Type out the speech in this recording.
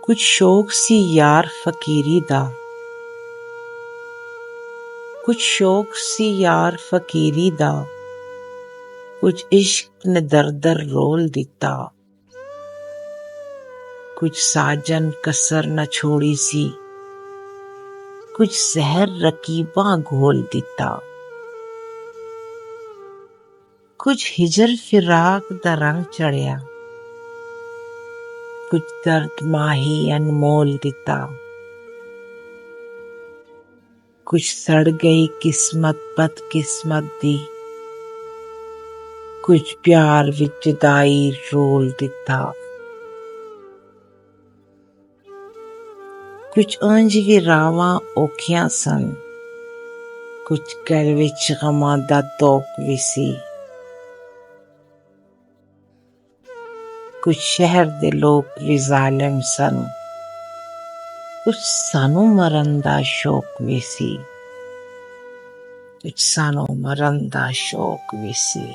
ਕੁਝ ਸ਼ੌਕ ਸੀ ਯਾਰ ਫਕੀਰੀ ਦਾ, ਕੁਝ ਸ਼ੌਕ ਸੀ ਯਾਰ ਫਕੀਰੀ ਦਾ, ਕੁਝ ਇਸ਼ਕ ਨੇ ਦਰ-ਦਰ ਰੋਲ ਦਿੱਤਾ। ਕੁਝ ਸਾਜਨ ਕਸਰ ਨਾ ਛੋੜੀ ਸੀ, ਕੁਝ ਜ਼ਹਿਰ ਰਕੀਬਾਂ ਘੋਲ ਦਿੱਤਾ। ਕੁਝ ਹਿਜਰ ਫਿਰਾਕ ਦਾ ਰੰਗ ਚੜ੍ਹਿਆ, ਕੁਝ ਦਰਦ ਮਾਹੀ ਅਨਮੋਲ ਦਿੱਤਾ। ਕੁਝ ਸੜ ਗਈ ਕਿਸਮਤ ਬਦਕਿਸਮਤ ਦੀ, ਕੁਝ ਪਿਆਰ ਵਿੱਚ ਜੁਦਾਈ ਰੋਲ ਦਿੱਤਾ। ਕੁਝ ਉਂਝ ਵੀ ਰਾਵਾਂ ਔਖੀਆਂ ਸਨ, ਕੁਝ ਘਰ ਵਿੱਚ ਗਮਾਂ ਦਾ ਤੋਕ ਵੀ ਸੀ। ਕੁਝ ਸ਼ਹਿਰ ਦੇ ਲੋਕ ਵੀ ਜ਼ਾਲਿਮ ਸਨ, ਕੁਝ ਸਾਨੂੰ ਮਰਨ ਦਾ ਸ਼ੌਕ ਵੀ ਸੀ, ਕੁਝ ਸਾਨੂੰ ਮਰਨ ਦਾ ਸ਼ੌਕ ਵੀ ਸੀ।